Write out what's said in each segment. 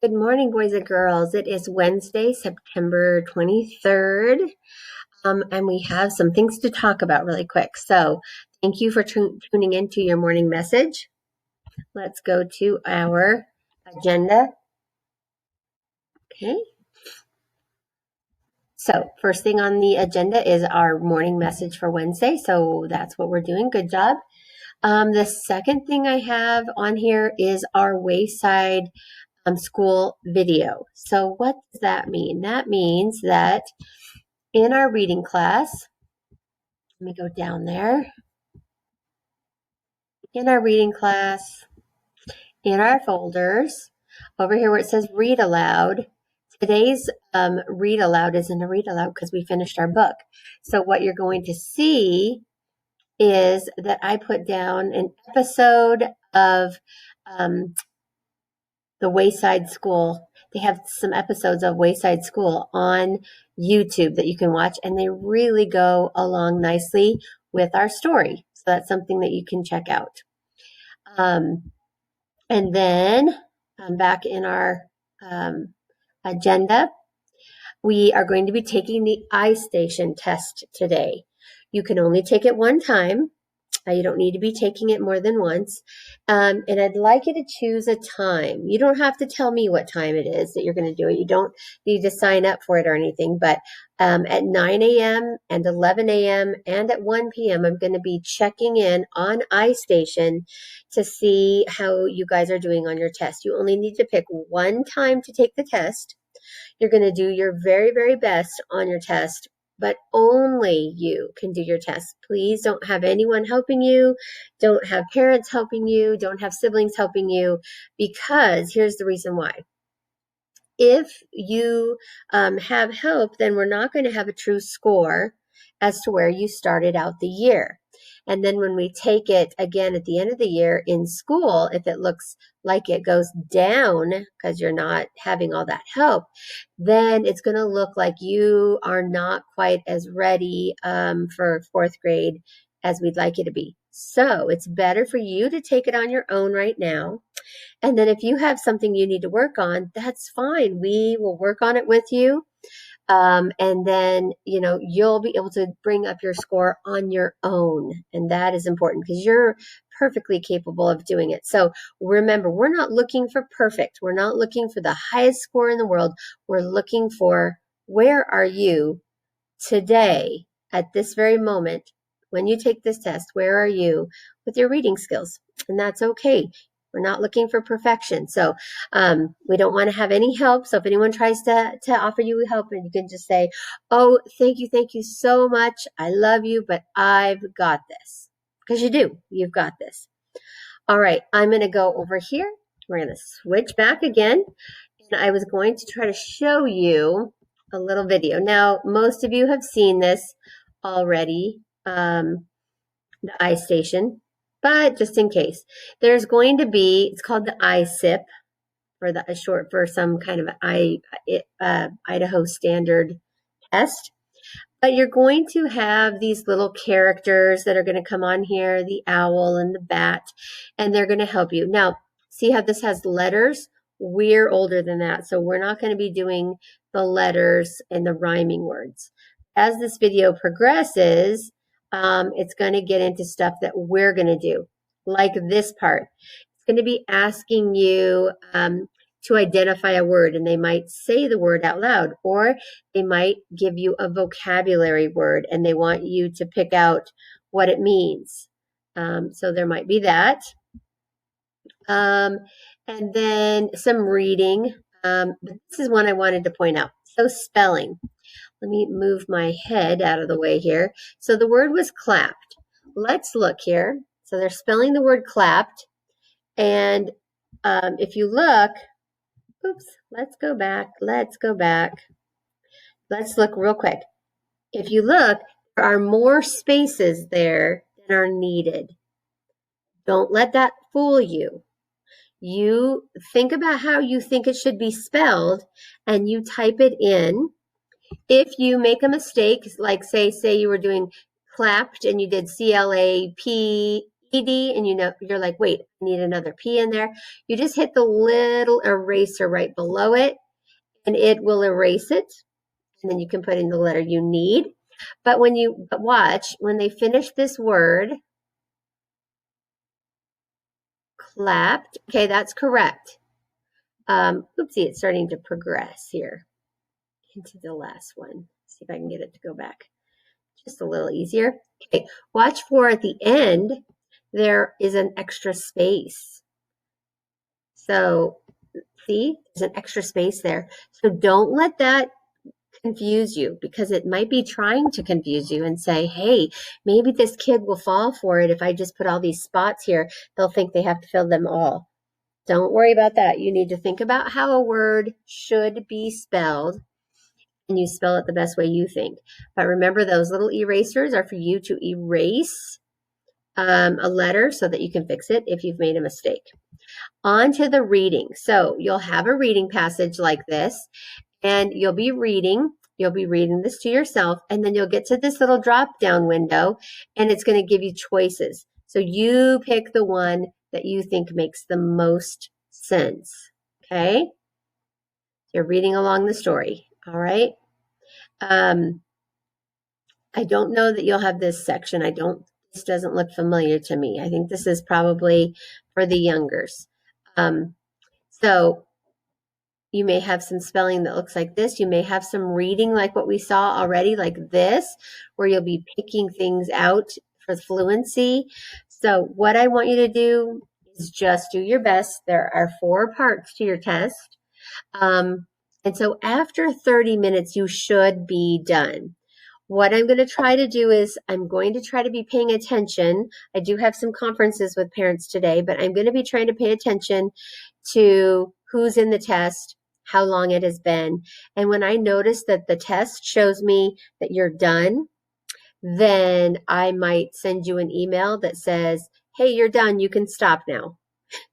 Good morning, boys and girls. It is Wednesday, September 23rd, and we have some things to talk about really quick. So, thank you for tuning into your morning message. Let's go to our agenda. Okay. So, first thing on the agenda is our morning message for Wednesday. So, that's what we're doing. Good job. The second thing I have on here is our Wayside school video. So what does that mean? That means that in our reading class, let me go down there. In our reading class, in our folders, over here where it says read aloud, today's read aloud isn't a read aloud because we finished our book. So what you're going to see is that I put down an episode of the Wayside School. They have some episodes of Wayside School on YouTube that you can watch, and they really go along nicely with our story. So that's something that you can check out. And then back in our agenda, we are going to be taking the iStation test today. You can only take it one time. You don't need to be taking it more than once. And I'd like you to choose a time. You don't have to tell me what time it is that you're going to do it. You don't need to sign up for it or anything. But at 9 a.m. and 11 a.m. and at 1 p.m., I'm going to be checking in on iStation to see how you guys are doing on your test. You only need to pick one time to take the test. You're going to do your very, very best on your test, but only you can do your test. Please don't have anyone helping you. Don't have parents helping you. Don't have siblings helping you, because here's the reason why. If you have help, then we're not going to have a true score as to where you started out the year. And then when we take it again at the end of the year in school, if it looks like it goes down because you're not having all that help, then it's going to look like you are not quite as ready for fourth grade as we'd like you to be. So it's better for you to take it on your own right now. And then if you have something you need to work on, that's fine. We will work on it with you. And then, you'll be able to bring up your score on your own. And that is important because you're perfectly capable of doing it. So remember, we're not looking for perfect. We're not looking for the highest score in the world. We're looking for, where are you today at this very moment when you take this test? Where are you with your reading skills? And that's okay. We're not looking for perfection. So we don't want to have any help. So if anyone tries to offer you help, and you can just say, oh, thank you so much. I love you, but I've got this. Because you do. You've got this. All right. I'm going to go over here. We're going to switch back again. And I was going to try to show you a little video. Now, most of you have seen this already, the iStation. But just in case, there's going to be, it's called the ISIP, for the short for some kind of Idaho standard test. But you're going to have these little characters that are going to come on here, the owl and the bat, and they're going to help you. Now, see how this has letters? We're older than that, so we're not going to be doing the letters and the rhyming words. As this video progresses, it's going to get into stuff that we're going to do, like this part. It's going to be asking you to identify a word, and they might say the word out loud, or they might give you a vocabulary word and they want you to pick out what it means. So there might be that. And then some reading. This is one I wanted to point out. So spelling. Let me move my head out of the way here. So the word was clapped. Let's look here. So they're spelling the word clapped. And if you look, oops, let's go back. Let's look real quick. If you look, there are more spaces there than are needed. Don't let that fool you. You think about how you think it should be spelled, and you type it in. If you make a mistake, like say you were doing clapped and you did CLAPED, PD and you know, you're like, wait, I need another P in there. You just hit the little eraser right below it and it will erase it. And then you can put in the letter you need. But watch, when they finish this word, clapped. Okay, that's correct. Oopsie, it's starting to progress here into the last one. See if I can get it to go back just a little easier. Okay, watch for at the end, there is an extra space. So see, there's an extra space there. So don't let that confuse you because it might be trying to confuse you and say, hey, maybe this kid will fall for it if I just put all these spots here. They'll think they have to fill them all. Don't worry about that. You need to think about how a word should be spelled and you spell it the best way you think. But remember, those little erasers are for you to erase a letter so that you can fix it if you've made a mistake. On to the reading. So you'll have a reading passage like this, and you'll be reading this to yourself, and then you'll get to this little drop down window, and it's going to give you choices. So you pick the one that you think makes the most sense. Okay? You're reading along the story. All right? I don't know that you'll have this section. This doesn't look familiar to me. I think this is probably for the youngers. So you may have some spelling that looks like this. You may have some reading like what we saw already, like this, where you'll be picking things out for fluency. So what I want you to do is just do your best. There are 4 parts to your test. And so after 30 minutes, you should be done. What I'm going to try to do is I'm going to try to be paying attention. I do have some conferences with parents today, but I'm going to be trying to pay attention to who's in the test, how long it has been. And when I notice that the test shows me that you're done, then I might send you an email that says, hey, you're done. You can stop now.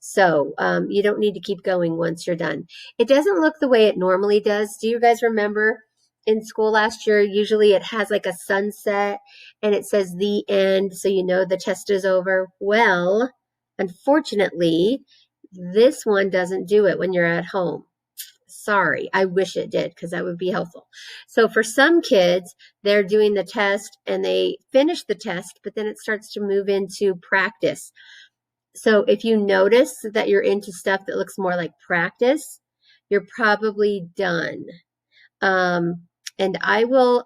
So you don't need to keep going once you're done. It doesn't look the way it normally does. Do you guys remember in school last year, usually it has like a sunset and it says the end, so you know the test is over? Well, unfortunately, this one doesn't do it when you're at home. Sorry, I wish it did because that would be helpful. So for some kids, they're doing the test and they finish the test, but then it starts to move into practice. So if you notice that you're into stuff that looks more like practice, you're probably done. And I will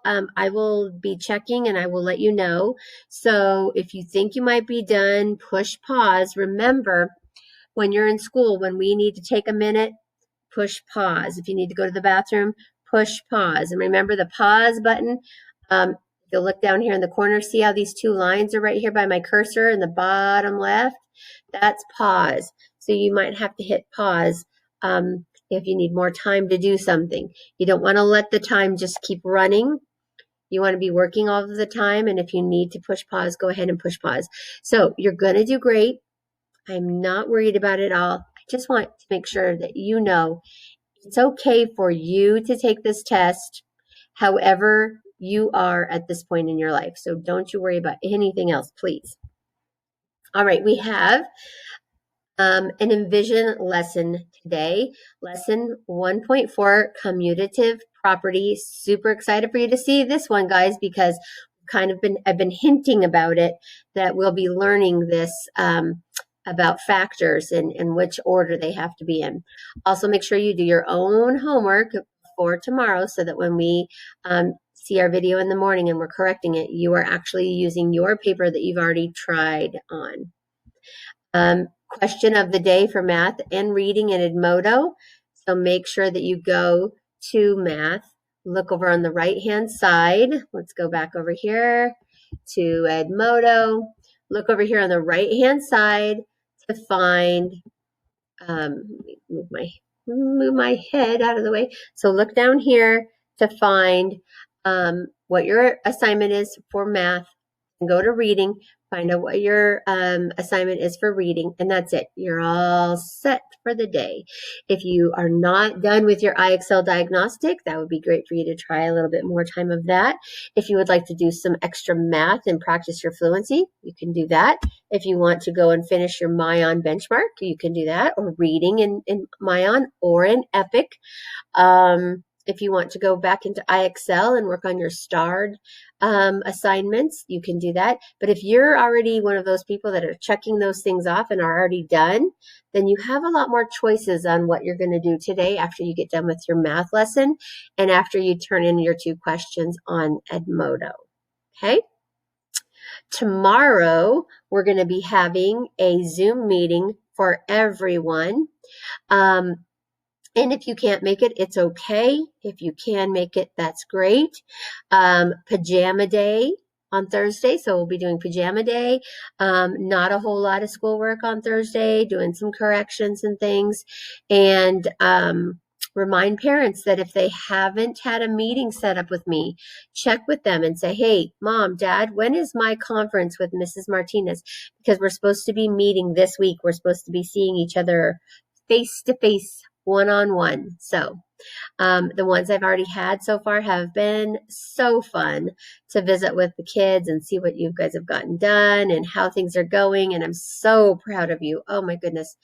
be checking and I will let you know. So if you think you might be done, push pause. Remember, when you're in school, when we need to take a minute, push pause. If you need to go to the bathroom, push pause. And remember the pause button. You'll look down here in the corner, see how these 2 lines are right here by my cursor in the bottom left? That's pause. So you might have to hit pause if you need more time to do something. You don't want to let the time just keep running. You want to be working all of the time. And if you need to push pause, go ahead and push pause. So you're going to do great. I'm not worried about it all. I just want to make sure that you know it's okay for you to take this test however you are at this point in your life. So don't you worry about anything else, please. All right, we have an Envision lesson today. Lesson 1.4, commutative property. Super excited for you to see this one, guys, because I've been hinting about it, that we'll be learning this about factors and which order they have to be in. Also, make sure you do your own homework for tomorrow so that when we see our video in the morning and we're correcting it, you are actually using your paper that you've already tried on. Question of the day for math and reading in Edmodo. So make sure that you go to math. Look over on the right-hand side. Let's go back over here to Edmodo. Look over here on the right-hand side to find, move my head out of the way. So look down here to find what your assignment is for math and go to reading. Find out what your assignment is for reading, and that's it. You're all set for the day. If you are not done with your IXL diagnostic, that would be great for you to try a little bit more time of that. If you would like to do some extra math and practice your fluency, you can do that. If you want to go and finish your Mayan benchmark, you can do that, or reading in Mayan or in Epic. If you want to go back into IXL and work on your starred assignments, you can do that. But if you're already one of those people that are checking those things off and are already done, then you have a lot more choices on what you're going to do today after you get done with your math lesson and after you turn in your 2 questions on Edmodo. Okay? Tomorrow, we're going to be having a Zoom meeting for everyone. And if you can't make it, it's okay. If you can make it, that's great. Pajama day on Thursday. So we'll be doing pajama day. Not a whole lot of schoolwork on Thursday, doing some corrections and things. And remind parents that if they haven't had a meeting set up with me, check with them and say, hey, Mom, Dad, when is my conference with Mrs. Martinez? Because we're supposed to be meeting this week. We're supposed to be seeing each other face to face, one-on-one. So the ones I've already had so far have been so fun to visit with the kids and see what you guys have gotten done and how things are going. And I'm so proud of you. Oh my goodness.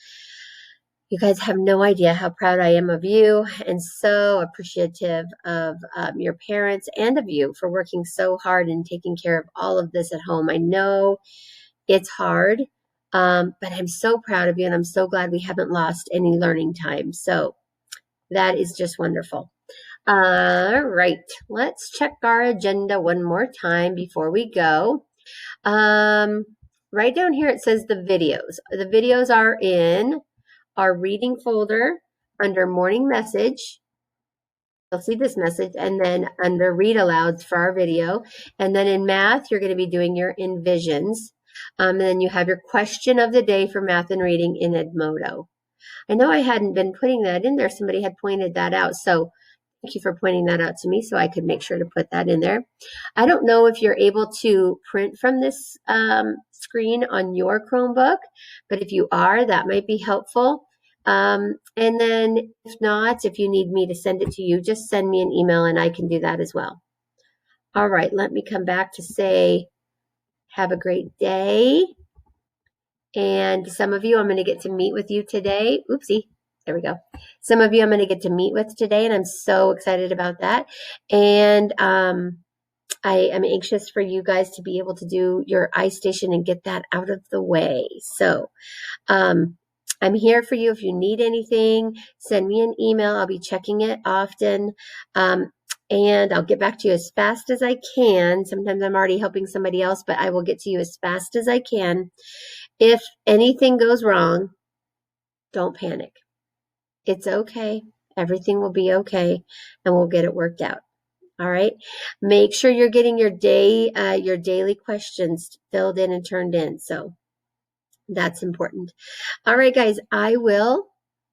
You guys have no idea how proud I am of you and so appreciative of your parents and of you for working so hard and taking care of all of this at home. I know it's hard, but I'm so proud of you and I'm so glad we haven't lost any learning time. So that is just wonderful. All right, let's check our agenda one more time before we go. Right down here it says the videos. The videos are in our reading folder under morning message. You'll see this message, and then under read alouds for our video. And then in math, you're going to be doing your envisions. And then you have your question of the day for math and reading in Edmodo. I know I hadn't been putting that in there. Somebody had pointed that out. So thank you for pointing that out to me so I could make sure to put that in there. I don't know if you're able to print from this screen on your Chromebook, but if you are, that might be helpful. And then if not, if you need me to send it to you, just send me an email and I can do that as well. All right, let me come back to say, have a great day. And some of you I'm going to get to meet with you today. Oopsie. There we go. Some of you I'm going to get to meet with today, and I'm so excited about that. And I am anxious for you guys to be able to do your iStation and get that out of the way. So I'm here for you. If you need anything, send me an email. I'll be checking it often. And I'll get back to you as fast as I can. Sometimes I'm already helping somebody else, but I will get to you as fast as I can. If anything goes wrong, don't panic. It's okay. Everything will be okay, and we'll get it worked out. All right. Make sure you're getting your daily questions filled in and turned in. So that's important. All right, guys, I will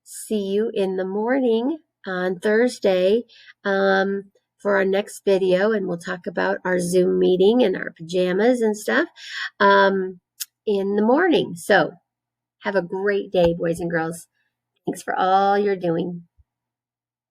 see you in the morning on Thursday for our next video, and we'll talk about our Zoom meeting and our pajamas and stuff in the morning. So have a great day, boys and girls. Thanks for all you're doing.